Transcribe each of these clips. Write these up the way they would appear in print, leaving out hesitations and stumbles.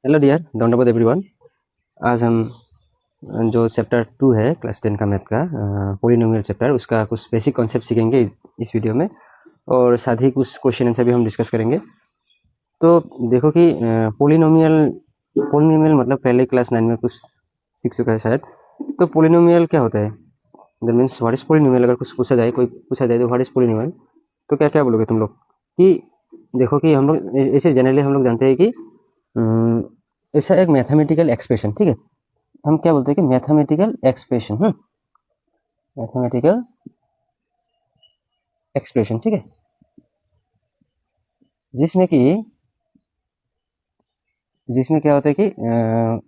Hello dear, दंडवत everyone. आज हम जो चैप्टर 2 है क्लास 10 का मैथ का पॉलिनोमियल चैप्टर, उसका कुछ बेसिक कॉन्सेप्ट सीखेंगे इस वीडियो में, और साथ ही कुछ क्वेश्चन आंसर भी हम डिस्कस करेंगे। तो देखो कि पॉलिनोमियल पॉलिनोमियल मतलब पहले क्लास 9 में कुछ सीख चुका है शायद। तो पॉलिनोमियल क्या होता है, that means what is polynomial. अगर कुछ पूछा जाए, कोई पूछा जाए तो व्हाट इज पॉलिनोमियल, तो क्या क्या बोलोगे तुम लोग? कि देखो कि हम लोग ऐसे जनरली हम लोग जानते हैं कि ऐसा एक मैथमेटिकल एक्सप्रेशन, ठीक है, हम क्या बोलते हैं कि मैथमेटिकल एक्सप्रेशन, मैथमेटिकल एक्सप्रेशन, ठीक है, जिसमें क्या होता है कि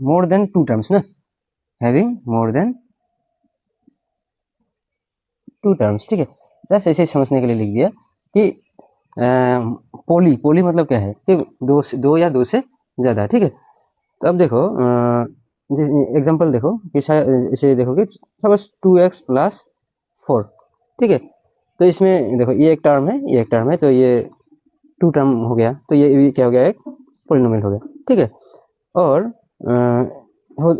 मोर देन टू टर्म्स ना, having more than two terms, ठीक है। बस ऐसे समझने के लिए लिख दिया कि पोली मतलब क्या है कि दो या दो से ज़्यादा, ठीक है। तो अब देखो एग्जांपल देखो कि शायद इसे देखो कि सपोज 2x + 4, ठीक है। तो इसमें देखो ये एक टर्म है, ये एक टर्म है, तो ये टू टर्म हो गया, तो ये क्या हो गया, एक पॉलिनोमियल हो गया, ठीक है। और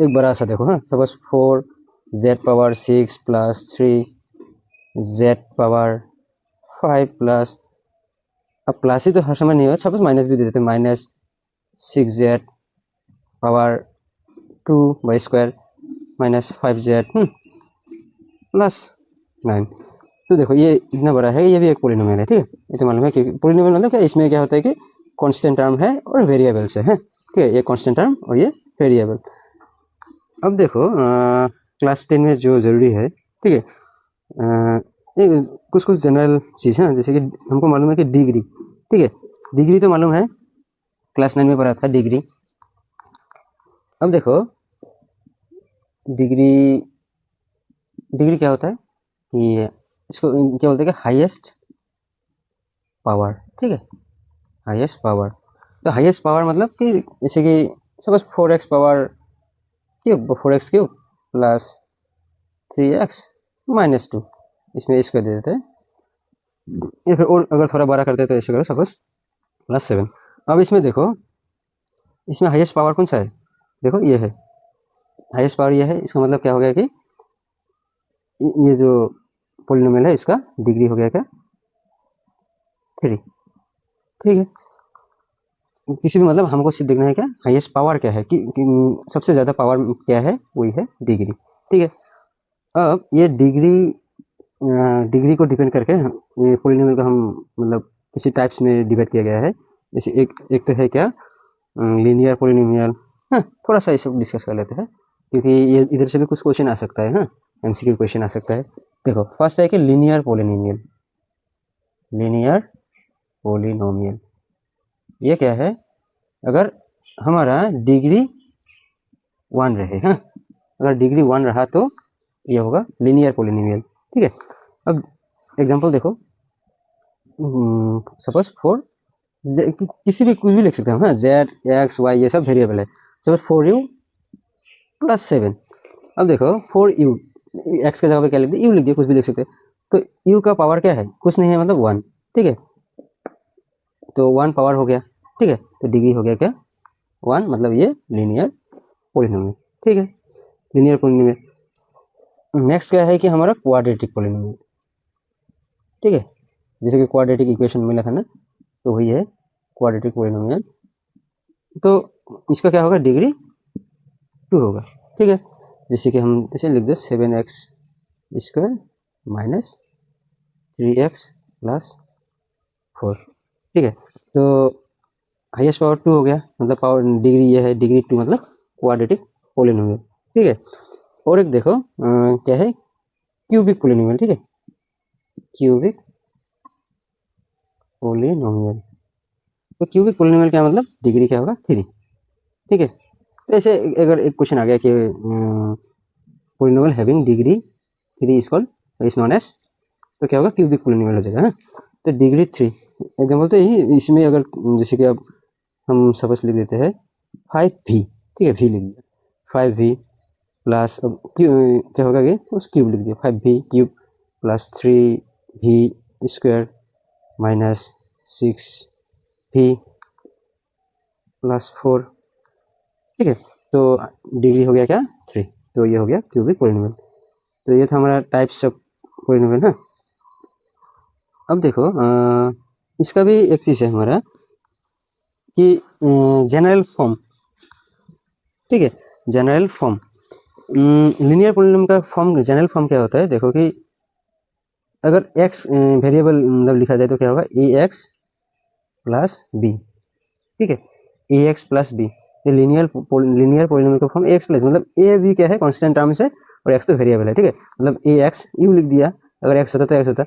एक बड़ा सा देखो, हाँ, सपोज 4z⁻6 + 3z⁻5 प्लस, अब प्लस ही तो हर समय नहीं हो, सपोज माइनस भी दे देते, -6z⁻2² -5z +9। तो देखो ये इतना बड़ा है, ये भी एक पॉलिनोमियल है, ठीक है। ये तो मालूम है कि पॉलिनोमियल मतलब क्या, इसमें क्या होता है कि कांस्टेंट टर्म है और वेरिएबल्स है, ठीक है। ये कांस्टेंट टर्म और ये वेरिएबल। अब देखो क्लास 10 में जो ज़रूरी है, ठीक है, कुछ जनरल चीज़ है, जैसे कि हमको मालूम है कि डिग्री, ठीक है, डिग्री तो मालूम है, क्लास 9 में पढ़ा था डिग्री। अब देखो डिग्री क्या होता है कि इसको क्या बोलते हैं कि हाईएस्ट पावर, ठीक है, हाईएस्ट पावर। तो हाईएस्ट पावर मतलब कि जैसे कि suppose 4x power cube, 4x cube plus 3x -2, इसमें इसको दे देते हैं, या फिर और अगर थोड़ा बड़ा करते हैं तो ऐसे करो, सपोज +7। अब इसमें देखो, इसमें हाईएस्ट पावर कौन सा है, देखो ये है हाईएस्ट पावर, ये है। इसका मतलब क्या हो गया कि ये जो पॉलिनोमियल है इसका डिग्री हो गया क्या, 3, ठीक है। किसी भी मतलब हमको सिर्फ देखना है क्या, हाईएस्ट पावर क्या है, कि सबसे ज़्यादा पावर क्या है, वही है डिग्री, ठीक है। अब ये डिग्री को डिपेंड करके ये पॉलिनोमियल को हम मतलब किसी टाइप्स में डिवाइड किया गया है। जैसे एक तो है क्या, लीनियर पॉलिनोमियल। हाँ, थोड़ा सा ये सब डिस्कस कर लेते हैं, क्योंकि ये इधर से भी कुछ क्वेश्चन आ सकता है, हाँ, एमसीक्यू क्वेश्चन आ सकता है। देखो फर्स्ट है कि लीनियर पॉलिनोमियल। लीनियर पॉलिनोमियल ये क्या है, अगर हमारा डिग्री 1 रहे, हाँ, अगर डिग्री 1 रहा तो ये होगा लीनियर पॉलिनोमियल, ठीक है। अब एग्जांपल देखो, सपोज 4, किसी भी कुछ भी लिख सकते हैं, हाँ, z, x, y ये सब वेरिएबल है। Suppose 4u + 7। अब देखो 4u, x के जगह पे क्या लिख दिया, u लिख दिया, कुछ भी लिख सकते हैं। तो u का पावर क्या है, कुछ नहीं है, मतलब 1, ठीक है। तो 1 पावर हो गया, ठीक है। तो डिग्री हो गया क्या, 1, मतलब ये लीनियर पॉलिनोमियल, ठीक है, लीनियर पॉलिनोमियल। नेक्स्ट क्या है कि हमारा क्वाड्रेटिक पॉलिनोमियल, ठीक है, जैसे कि क्वाड्रेटिक इक्वेशन मिला था ना, तो वही है क्वाड्रेटिक पॉलिनोमियल। तो इसका क्या होगा, डिग्री 2 होगा, ठीक है। जैसे कि हम इसे लिख दो 7x² -3x + 4, ठीक है। तो हाईएस्ट पावर 2 हो गया, मतलब पावर डिग्री ये है, डिग्री 2 मतलब क्वाड्रेटिक पॉलिनोमियल, ठीक है। और एक देखो क्या है, क्यूबिक पॉलिनोमियल, ठीक है, क्यूबिक पॉलिनोमियल। तो क्यूबिक पॉलिनोमियल क्या मतलब, डिग्री क्या होगा, 3, ठीक है। तो ऐसे अगर एक क्वेश्चन आ गया कि polynomial having degree 3 is non age, तो क्या होगा, क्यूबिक पॉलिनोमियल हो जाएगा, हाँ। तो डिग्री 3 एग्जाम्पल तो यही, इसमें अगर जैसे कि अब हम सपोज लिख देते हैं 5v, ठीक है, v लिख दिया 5v प्लस, अब क्या होगा कि उस क्यूब लिख दिया 5v cube plus 3v² -6v + 4, ठीक है। तो डिग्री हो गया क्या 3, तो ये हो गया क्यूबिक पोलिनोमियल। तो ये था हमारा टाइप्स ऑफ पोलिनोमियल। हाँ, अब देखो इसका भी एक चीज़ है हमारा कि जनरल फॉर्म, ठीक है, जनरल फॉर्म। लीनियर पोलिनोमियल का फॉर्म, जनरल फॉर्म क्या होता है, देखो कि अगर x वेरिएबल मतलब लिखा जाए तो क्या होगा, ए एक्स प्लस बी, ठीक है, ए एक्स प्लस बी। ये लीनियर पोलिनोमियल का फॉर्म ए एक्स प्लस, मतलब ए बी क्या है कांस्टेंट टर्म्स है और एक्स तो वेरिएबल है, ठीक है, मतलब ए एक्स यू लिख दिया, अगर एक्स होता तो एक्स होता,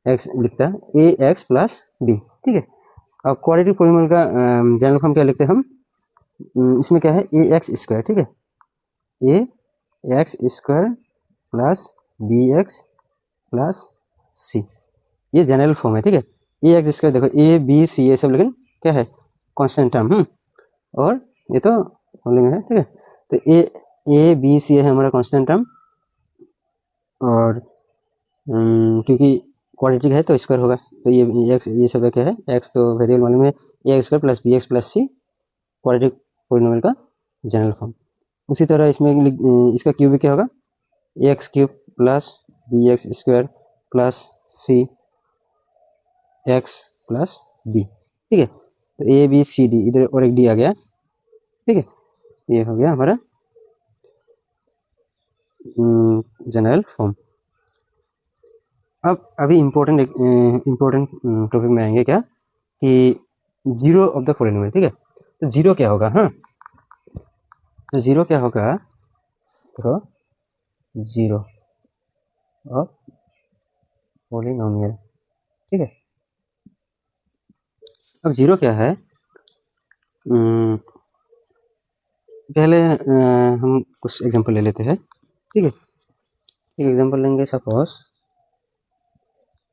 एक्स लिखता ए एक्स प्लस बी, ठीक है। अब क्वाड्रेटिक पोलिनोमियल का जनरल फॉर्म क्या लिखते हैं हम, इसमें क्या है ए एक्स स्क्वायर, ठीक है, a x square plus b x plus c, ये जनरल फॉर्म है, ठीक है। ए एक्स स्क्वायर देखो ए बी सी ये सब लेकिन क्या है कांस्टेंट टर्म, और ये तो फॉलोइंग है, ठीक है। तो ए बी सी है हमारा कांस्टेंट टर्म, और क्योंकि क्वाड्रेटिक है तो स्क्वायर होगा, तो ये एक्स ये सब क्या है, एक्स तो वेरिएबल मालूम है, a x square plus b x plus c quadratic polynomial का जनरल फॉर्म। उसी तरह इसमें इसका क्यूबिक क्या होगा, a x cube plus b x square plus c x plus b, ठीक है। तो ए बी सी डी, इधर और एक डी आ गया, ठीक है, ये हो गया हमारा जनरल फॉर्म। अब अभी इम्पोर्टेंट टॉपिक में आएंगे क्या, कि जीरो ऑफ द पोलिनोमियल, ठीक है। तो जीरो क्या होगा, हाँ, तो जीरो क्या होगा, देखो जीरो ऑफ पोलिनोमियल, ठीक है। अब जीरो क्या है, पहले हम कुछ एग्जांपल ले लेते हैं, ठीक है। एक एग्जांपल लेंगे, suppose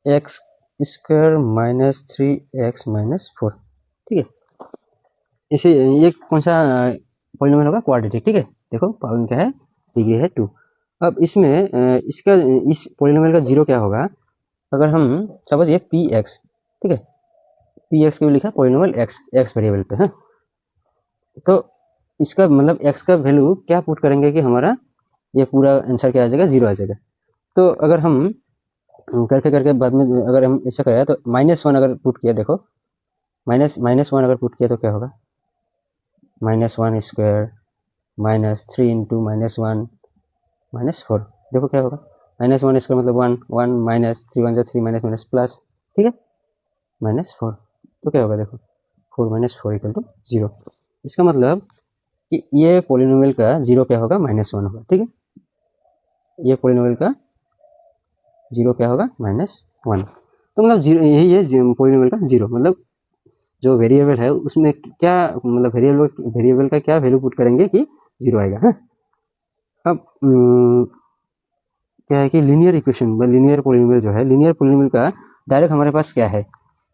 x square minus 3x minus 4, ठीक है। इसे ये कौन सा पॉलिनोमियल होगा, क्वाड्रेटिक, ठीक है। देखो पावर क्या है, डिग्री है 2। अब इसमें इसका इस पॉलिनोमियल का जीरो क्या होगा, अगर हम सपोज ये पी एक्स, ठीक है, पी एक्स के भी लिखा पॉलिनोमियल एक्स, एक्स वेरिएबल पे है, तो इसका मतलब एक्स का वैल्यू क्या पुट करेंगे कि हमारा ये पूरा आंसर क्या आ जाएगा, जीरो आ जाएगा। तो अगर हम करके करके बाद में अगर हम ऐसा करें तो -1 अगर पुट किया, देखो -1 अगर पुट किया तो क्या होगा, -1 स्क्वायर -3 इंटू -1 -4, देखो क्या होगा, -1 स्क्वायर मतलब 1 1 -3 1 3 माइनस माइनस प्लस, ठीक है, -4, तो क्या होगा, देखो 4 - 4 = 0। इसका मतलब कि ये पोलिनोमियल का जीरो क्या होगा, -1 होगा, ठीक है। ये पोलिनोमियल का जीरो क्या होगा, -1। तो मतलब जीरो यही है पोलिनोमियल का जीरो, मतलब जो वेरिएबल है उसमें क्या मतलब वेरिएबल का क्या वैल्यू पुट करेंगे कि जीरो आएगा, है। अब क्या है कि लीनियर इक्वेशन, लीनियर पोलिनोमियल जो है, लीनियर पोलिनोमियल का डायरेक्ट हमारे पास क्या है,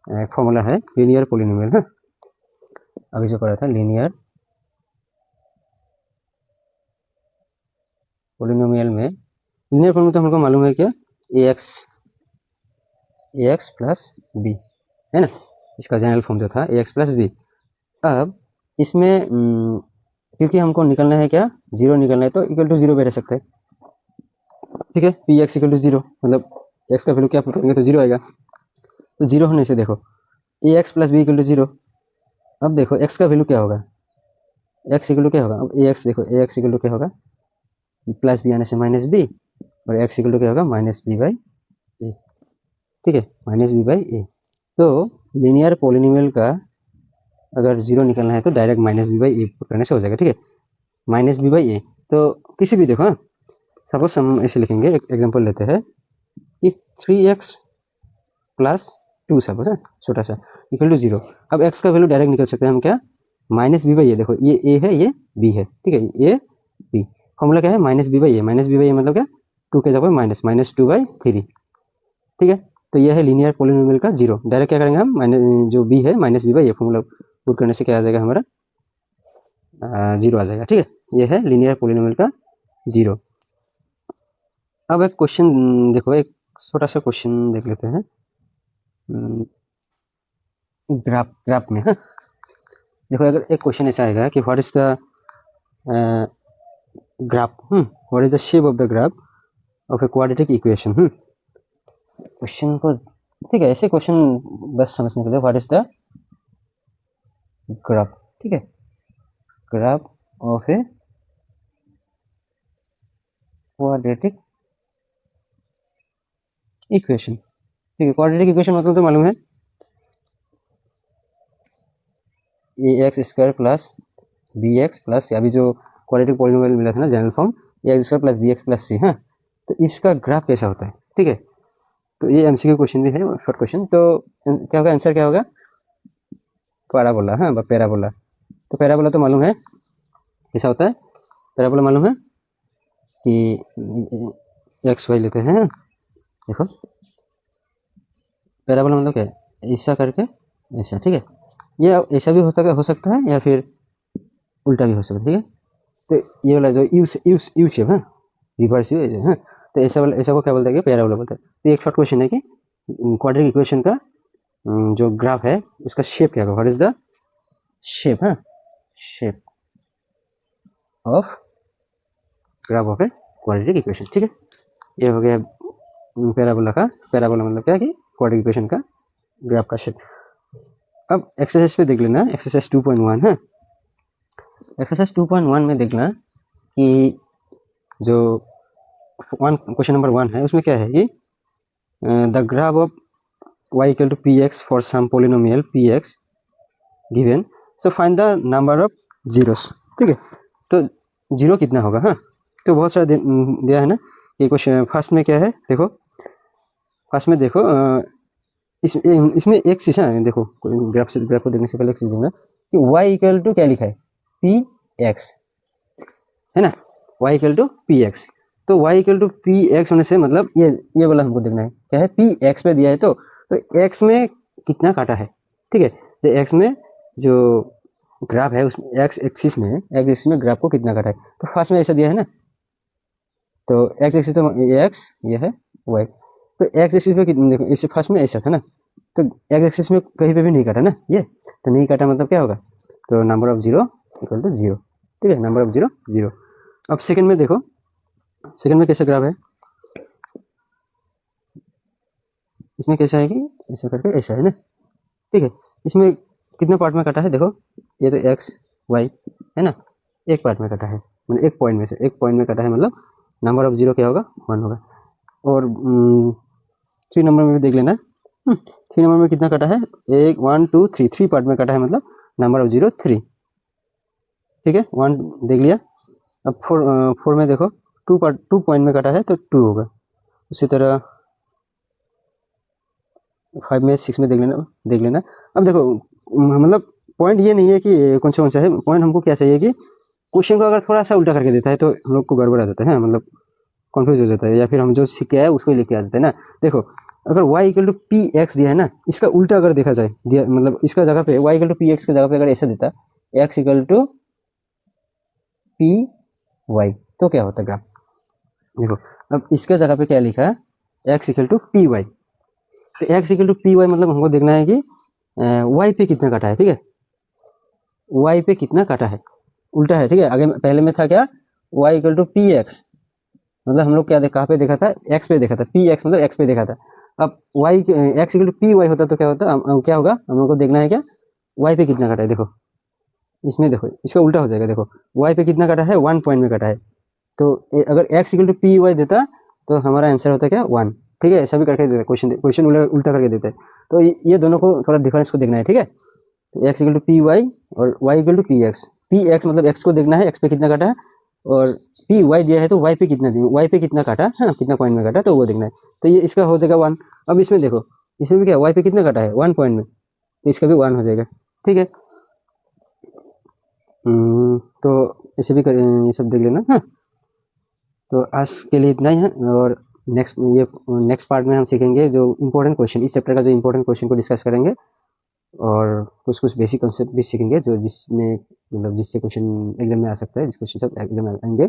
फॉर्मूला है लीनियर पोलिनोमियल, है। अभी जो पढ़ा था लीनियर पोलिनोमियल में, लीनियर पोलिनोमियल तो हमको मालूम है क्या, ए एक्स प्लस बी, है ना, इसका जनरल फॉर्म जो था ए एक्स प्लस बी। अब इसमें क्योंकि हमको निकलना है क्या, जीरो निकलना है, तो इक्वल टू जीरो पे रह सकते हैं, ठीक है। P x equal to zero, मतलब एक्स का वैल्यू क्या पुट करेंगे तो जीरो आएगा। तो जीरो होने से देखो a x plus b equal to zero. अब देखो एक्स का वैल्यू क्या होगा, एक्स इक्वल टू क्या होगा, अब ए एक्स देखो, ए एक्स इक्वल टू क्या होगा, प्लस बी आने से माइनस बी, और एक्स इक्वल टू क्या होगा, -b/a, ठीक है, -b/a। तो लीनियर पोलिनोमियल का अगर जीरो निकलना है तो डायरेक्ट -b/a पुट करने से हो जाएगा, ठीक है, -b/a। तो किसी भी देखो, सपोज हम ऐसे लिखेंगे, एक एग्जांपल लेते हैं कि 3x प्लस 2 सपोज है छोटा सा इक्वल टू जीरो। अब x का वैल्यू डायरेक्ट निकल सकते हैं हम क्या, -b/a, देखो ये a है ये b है, ठीक है, a b, फॉर्मूला क्या है, -b/a, -b/a मतलब क्या, 2 के जगह -2/3, ठीक है। तो ये है लीनियर पोलिनोमियल का जीरो, डायरेक्ट क्या करेंगे हम, जो b है -b/a फॉर्मूला पुट करने से क्या आ जाएगा हमारा, जीरो आ जाएगा, ठीक है। ये है लीनियर पोलिनोमियल का जीरो। अब एक क्वेश्चन देखो, एक छोटा सा क्वेश्चन देख लेते हैं ग्राफ में, हाँ। देखो अगर एक क्वेश्चन ऐसा आएगा कि what is the graph, what is the shape of the graph of a quadratic equation. Question को ठीक है, ऐसे क्वेश्चन बस समझने के लिए, व्हाट इज द ग्राफ, ठीक है, graph of a quadratic equation, ठीक है। क्वाड्रेटिक इक्वेशन मतलब तो मालूम है, a x square plus b x plus, अभी जो क्वाड्रेटिक पॉलिनोमियल मिला था ना general form, a x square plus b x plus c, हाँ, तो इसका ग्राफ कैसा होता है, ठीक है। तो ये एमसीक्यू क्वेश्चन भी है, शॉर्ट क्वेश्चन। तो क्या होगा, आंसर क्या होगा, पैराबोला, हाँ, पैराबोला। तो पैराबोला तो मालूम है कैसा होता है, पैराबोला मालूम है कि एक्स वाई लेते हैं, देखो पैराबोला मतलब क्या है, ऐसा करके ऐसा, ठीक है। ये ऐसा भी हो सकता है या फिर उल्टा भी हो सकता है, ठीक है। तो ये वाला जो यू शेप है, रिवर्स यू है, तो ऐसा वाला, ऐसा को क्या बोलते हैं, पैराबोला बोलते हैं। तो एक शॉर्ट क्वेश्चन है कि क्वाड्रेटिक इक्वेशन का जो ग्राफ है उसका शेप क्या होगा, व्हाट इज द शेप, हाँ, shape of graph of a quadratic equation, ठीक है। ये हो गया पैराबोला का, पैराबोला मतलब क्या कि क्वाड्रेटिक इक्वेशन का ग्राफ का शेप। अब एक्सरसाइज पे देख लेना, एक्सरसाइज 2.1 है। एक्सरसाइज 2.1 में देखना कि जो क्वेश्चन नंबर 1 है उसमें क्या है कि the graph of y equal to p x for some polynomial p x given, so find the number of zeros, ठीक है। तो जीरो कितना होगा, हाँ, तो बहुत सारा दिया है ना ये क्वेश्चन। फर्स्ट में क्या है, देखो फर्स्ट में देखो, इसमें एक चीज़ है, देखो ग्राफ को देखने से पहले एक चीज़ देखना कि y इक्वल टू क्या लिखा है, पी एक्स, है ना, y equal to p x. तो y equal to p x होने से मतलब ये वाला हमको देखना है, क्या है, पी एक्स पे दिया है, तो x में कितना काटा है, ठीक है। तो x में जो ग्राफ है उसमें एक्स एक्सिस में ग्राफ को कितना काटा है, तो फर्स्ट में ऐसा दिया है ना, तो एक्स एक्सिस तो एक्स, ये है वाई, तो एक्स एक्सिस पे देखो, इससे फर्स्ट में ऐसा था ना, तो एक्स एक्सिस में कहीं पे भी नहीं काटा ना ये, तो नहीं काटा मतलब क्या होगा, तो number of zero equal to zero, ठीक है, नंबर ऑफ जीरो जीरो। अब सेकंड में देखो, सेकंड में कैसा ग्राफ है, इसमें कैसा है कि ऐसा करके ऐसा है ना, ठीक है। इसमें कितना पार्ट में कटा है, देखो ये तो एक्स वाई है ना, एक पार्ट में कटा है, मतलब एक पॉइंट में कटा है, मतलब नंबर ऑफ जीरो क्या होगा, 1 होगा। और 3 नंबर में भी देख लेना, 3 नंबर में कितना कटा है, 1 1 2 3, 3 पार्ट में कटा है, मतलब नंबर ऑफ जीरो 3, ठीक है, 1 देख लिया। अब 4 में देखो 2 पॉइंट में कटा है तो 2 होगा। उसी तरह 5 में 6 में देख लेना। अब देखो मतलब पॉइंट ये नहीं है कि कौन सा है, पॉइंट हमको क्या चाहिए कि क्वेश्चन को अगर थोड़ा सा उल्टा करके देता है तो हम लोग को गड़बड़ आ जाता है, मतलब कन्फ्यूज हो जाता है, या फिर हम जो सीख के आए उसको लेके आ जाते हैं ना। देखो अगर y equal to p x दिया है ना, इसका उल्टा अगर देखा जाए, दिया मतलब इसका जगह पे y equal to p x की जगह पे अगर ऐसा देता x equal to p y, तो क्या होता ग्राफ, देखो अब इसके जगह पे क्या लिखा है, x equal to p y. तो x equal to p y मतलब हमको देखना है कि y पे कितना काटा है, ठीक है, y पे कितना काटा है, उल्टा है, ठीक है। आगे पहले में था क्या, y equal to p x, मतलब हम लोग क्या कहाँ पे देखा था, x पे देखा था, पी एक्स मतलब x पे देखा था। अब y x equal to p y होता तो क्या होता, क्या होगा, हम लोग को देखना है क्या, y पे कितना काटा है, देखो इसमें देखो इसका उल्टा हो जाएगा, देखो y पे कितना काटा है, 1 पॉइंट में काटा है, तो अगर x equal to p y देता तो हमारा आंसर होता क्या 1, ठीक है। ऐसा भी करके देता है, क्वेश्चन उल्टा करके देता है, तो ये दोनों को थोड़ा डिफरेंस को देखना है, ठीक है। तो x equal to p y और y equal to p x मतलब x को देखना है, x पे कितना काटा है, और पी वाई दिया है तो y पे कितना दिया, y पे कितना काटा, हाँ कितना पॉइंट में काटा, तो वो देखना है। तो ये इसका हो जाएगा 1। अब इसमें देखो, इसमें भी क्या y पे कितना काटा है, 1 पॉइंट में, तो इसका भी 1 हो जाएगा, ठीक है। तो ऐसे भी ये सब देख लेना, हाँ। तो आज के लिए इतना ही है, और नेक्स्ट पार्ट में हम सीखेंगे जो इम्पोर्टेंट क्वेश्चन, इस चैप्टर का जो इम्पोर्टेंट क्वेश्चन को डिस्कस करेंगे, और कुछ बेसिक कॉन्सेप्ट भी सीखेंगे जो जिसमें मतलब जिससे क्वेश्चन एग्जाम में आ सकता है, जिस क्वेश्चन सब एग्जाम में आएंगे।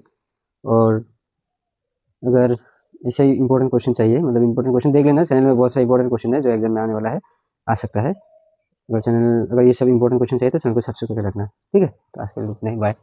और अगर ऐसा ही इंपॉर्टेंट क्वेश्चन चाहिए, मतलब इंपॉर्टेंट क्वेश्चन देख लेना, चैनल में बहुत सारा इंपॉर्टेंट क्वेश्चन है जो एग्जाम में आने वाला है, आ सकता है। अगर ये सब इंपॉर्टेंट क्वेश्चन चाहिए तो चैनल को सब्सक्राइब करके रखना, ठीक है। तो आज के लिए इतना ही, बाय।